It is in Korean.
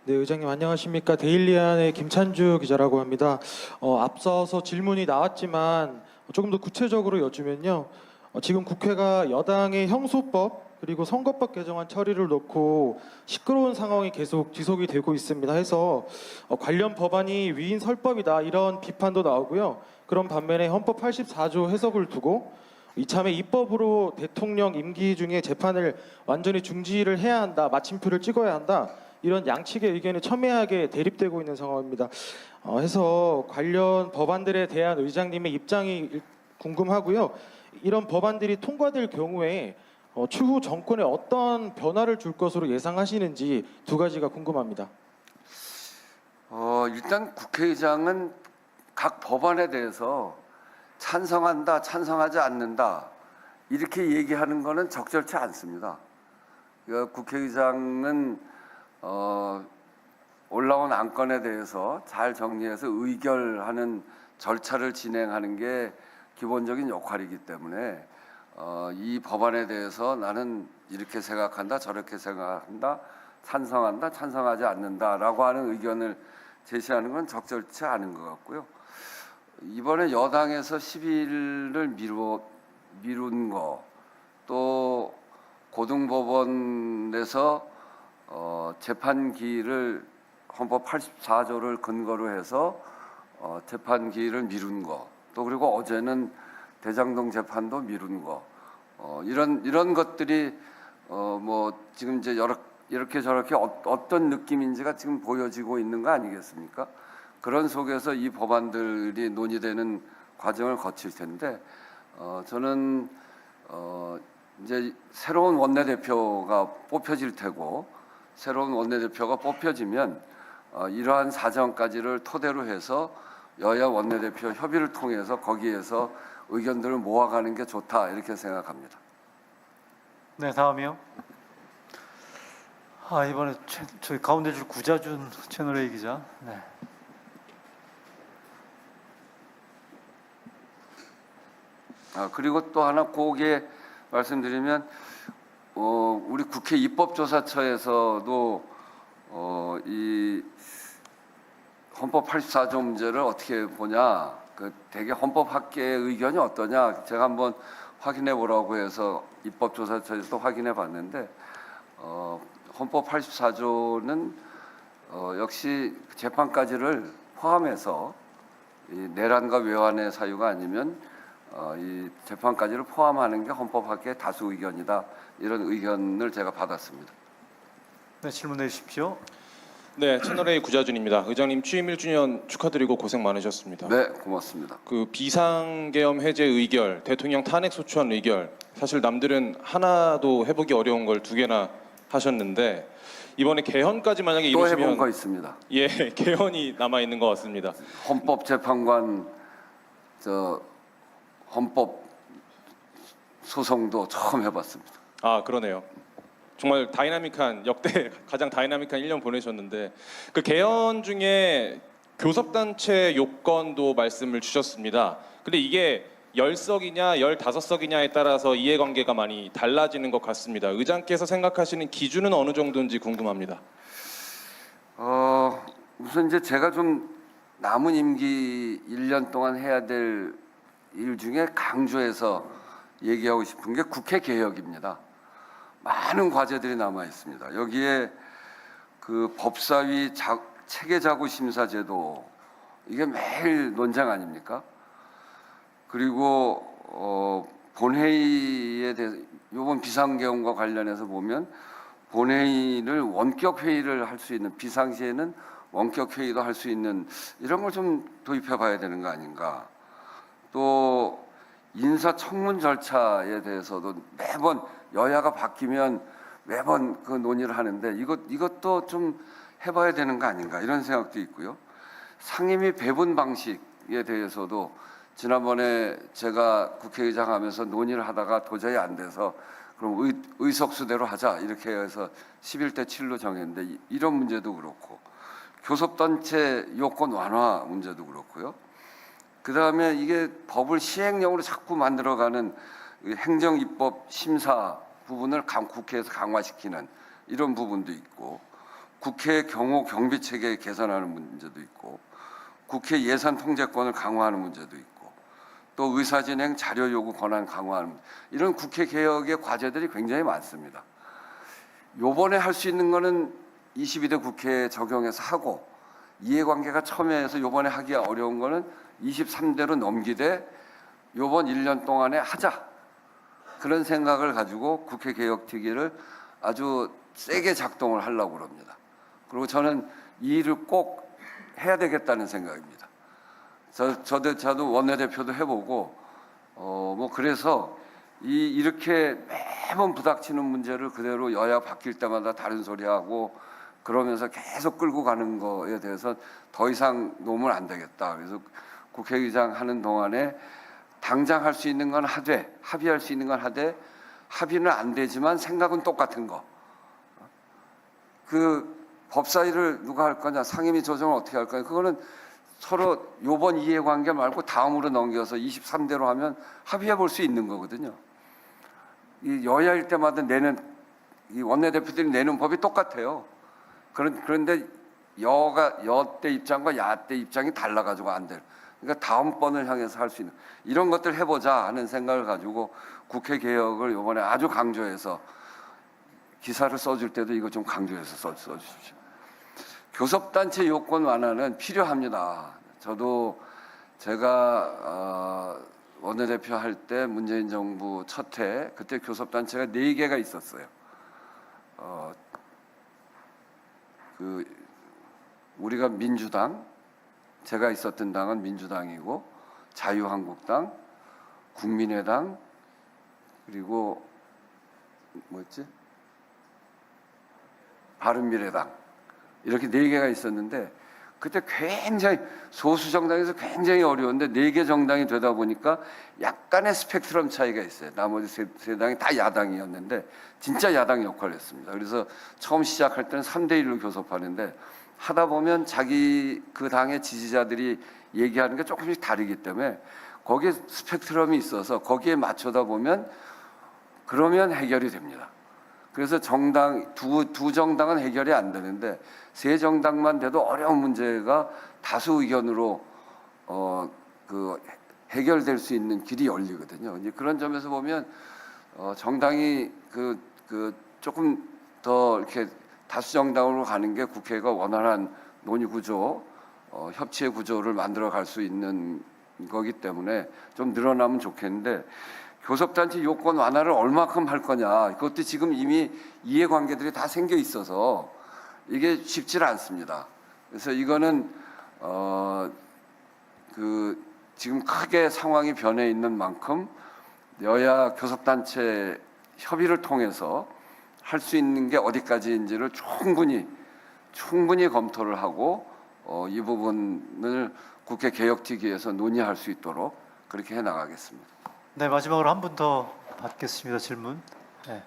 네, 의장님 안녕하십니까? 데일리안의 김찬주 기자라고 합니다. 앞서서 질문이 나왔지만 조금 더 구체적으로 여쭈면요. 지금 국회가 여당의 형소법 그리고 선거법 개정안 처리를 놓고 시끄러운 상황이 계속 지속이 되고 있습니다. 해서 관련 법안이 위인 설법이다 이런 비판도 나오고요. 그런 반면에 헌법 84조 해석을 두고 이참에 입법으로 대통령 임기 중에 재판을 완전히 중지를 해야 한다, 마침표를 찍어야 한다. 이런 양측의 의견이 첨예하게 대립되고 있는 상황입니다. 해서 관련 법안들에 대한 의장님의 입장이 궁금하고요. 이런 법안들이 통과될 경우에 추후 정권에 어떤 변화를 줄 것으로 예상하시는지 두 가지가 궁금합니다. 일단 국회의장은 각 법안에 대해서 찬성한다, 찬성하지 않는다 이렇게 얘기하는 것은 적절치 않습니다. 그러니까 국회의장은 올라온 안건에 대해서 잘 정리해서 의결하는 절차를 진행하는 게 기본적인 역할이기 때문에 이 법안에 대해서 나는 이렇게 생각한다, 저렇게 생각한다, 찬성한다, 찬성하지 않는다라고 하는 의견을 제시하는 건 적절치 않은 것 같고요. 이번에 여당에서 10일을 미룬 거, 또 고등법원에서 재판기를 헌법 84조를 근거로 해서 재판기를 미룬 거, 또 그리고 어제는 대장동 재판도 미룬 거, 이런 것들이 뭐 지금 이제 이렇게 저렇게 어떤 느낌인지가 지금 보여지고 있는 거 아니겠습니까? 그런 속에서 이 법안들이 논의되는 과정을 거칠 텐데 저는 이제 새로운 원내대표가 뽑혀질 테고 새로운 원내대표가 뽑혀지면 이러한 사정까지를 토대로 해서 여야 원내대표 협의를 통해서 거기에서 의견들을 모아가는 게 좋다 이렇게 생각합니다. 네, 다음이요. 이번에 저희 가운데 줄 구자준 채널A 기자. 네. 그리고 또 하나 고게 말씀드리면 우리 국회 입법조사처에서도 이 헌법 84조 문제를 어떻게 보냐, 대개 헌법학계의 의견이 어떠냐 제가 한번 확인해 보라고 해서 입법조사처에서 확인해 봤는데 헌법 84조는 역시 재판까지를 포함해서 이 내란과 외환의 사유가 아니면 이 재판까지를 포함하는 게 헌법학계의 다수 의견이다 이런 의견을 제가 받았습니다. 네, 질문해 주십시오. 네, 채널A 구자준입니다. 의장님 취임 1주년 축하드리고 고생 많으셨습니다. 네, 고맙습니다. 그 비상계엄 해제 의결, 대통령 탄핵 소추안 의결, 사실 남들은 하나도 해보기 어려운 걸 두 개나 하셨는데 이번에 개헌까지 만약에 또 이루시면 해본 거 있습니다. 예, 개헌이 남아 있는 것 같습니다. 헌법재판관 헌법 소송도 처음 해봤습니다. 그러네요. 정말 다이나믹한 역대 가장 다이나믹한 1년 보내셨는데 그 개헌 중에 교섭단체 요건도 말씀을 주셨습니다. 근데 이게 10석이냐 15석이냐에 따라서 이해관계가 많이 달라지는 것 같습니다. 의장께서 생각하시는 기준은 어느 정도인지 궁금합니다. 우선 이제 제가 좀 남은 임기 1년 동안 해야 될 일 중에 강조해서 얘기하고 싶은 게 국회 개혁입니다. 많은 과제들이 남아 있습니다. 여기에 그 법사위 체계자구심사제도 이게 매일 논쟁 아닙니까? 그리고 본회의에 대해서 이번 비상계엄과 관련해서 보면 본회의를 원격 회의를 할 수 있는, 비상시에는 원격 회의도 할 수 있는 이런 걸 좀 도입해 봐야 되는 거 아닌가. 또 인사청문 절차에 대해서도 매번 여야가 바뀌면 매번 그 논의를 하는데 이것도 좀 해봐야 되는 거 아닌가 이런 생각도 있고요. 상임위 배분 방식에 대해서도 지난번에 제가 국회의장 하면서 논의를 하다가 도저히 안 돼서 그럼 의석수대로 하자 이렇게 해서 11대 7로 정했는데 이런 문제도 그렇고 교섭단체 요건 완화 문제도 그렇고요. 그 다음에 이게 법을 시행령으로 자꾸 만들어가는 행정입법 심사 부분을 국회에서 강화시키는 이런 부분도 있고 국회 경호 경비 체계 개선하는 문제도 있고 국회 예산 통제권을 강화하는 문제도 있고 또 의사진행 자료 요구 권한 강화하는 문제, 이런 국회 개혁의 과제들이 굉장히 많습니다. 요번에 할 수 있는 거는 22대 국회에 적용해서 하고 이해관계가 첨예해서 요번에 하기 어려운 거는 23대로 넘기되 요번 1년 동안에 하자. 그런 생각을 가지고 국회 개혁특위를 아주 세게 작동을 하려고 합니다. 그리고 저는 이 일을 꼭 해야 되겠다는 생각입니다. 저도 원내대표도 해보고 뭐 그래서 이렇게 매번 부닥치는 문제를 그대로 여야 바뀔 때마다 다른 소리하고 그러면서 계속 끌고 가는 거에 대해서 더 이상 놓으면 안 되겠다. 그래서 국회의장 하는 동안에 당장 할 수 있는 건 하되, 합의할 수 있는 건 하되, 합의는 안 되지만 생각은 똑같은 거. 그 법사위를 누가 할 거냐, 상임위 조정을 어떻게 할 거냐, 그거는 서로 요번 이해관계 말고 다음으로 넘겨서 23대로 하면 합의해 볼 수 있는 거거든요. 이 여야일 때마다 내는, 이 원내대표들이 내는 법이 똑같아요. 그런데 여 때 입장과 야 때 입장이 달라가지고 안 돼요. 그러니까 다음번을 향해서 할 수 있는 이런 것들 해보자 하는 생각을 가지고 국회 개혁을 이번에 아주 강조해서 기사를 써줄 때도 이거 좀 강조해서 써주십시오. 교섭단체 요건 완화는 필요합니다. 저도 제가 원내대표 할 때 문재인 정부 첫 해 그때 교섭단체가 4개가 있었어요. 우리가 민주당, 제가 있었던 당은 민주당이고 자유한국당, 국민의당, 그리고 뭐였지? 바른미래당, 이렇게 4개가 있었는데 그때 굉장히 소수 정당에서 굉장히 어려운데 4개 정당이 되다 보니까 약간의 스펙트럼 차이가 있어요. 나머지 세 당이 다 야당이었는데 진짜 야당 역할을 했습니다. 그래서 처음 시작할 때는 3대1로 교섭하는데 하다 보면 자기 그 당의 지지자들이 얘기하는 게 조금씩 다르기 때문에 거기에 스펙트럼이 있어서 거기에 맞추다 보면 그러면 해결이 됩니다. 그래서 정당 두 정당은 해결이 안 되는데 3정당만 돼도 어려운 문제가 다수 의견으로 해결될 수 있는 길이 열리거든요. 이제 그런 점에서 보면 정당이 조금 더 이렇게 다수 정당으로 가는 게 국회가 원활한 논의 구조, 협치의 구조를 만들어 갈 수 있는 거기 때문에 좀 늘어나면 좋겠는데. 교섭단체 요건 완화를 얼마큼 할 거냐, 그것도 지금 이미 이해관계들이 다 생겨 있어서 이게 쉽지는 않습니다. 그래서 이거는 지금 크게 상황이 변해 있는 만큼 여야 교섭단체 협의를 통해서 할 수 있는 게 어디까지인지를 충분히 검토를 하고 이 부분을 국회 개혁특위에서 논의할 수 있도록 그렇게 해 나가겠습니다. 네, 마지막으로 한 분 더 받겠습니다. 질문. 네.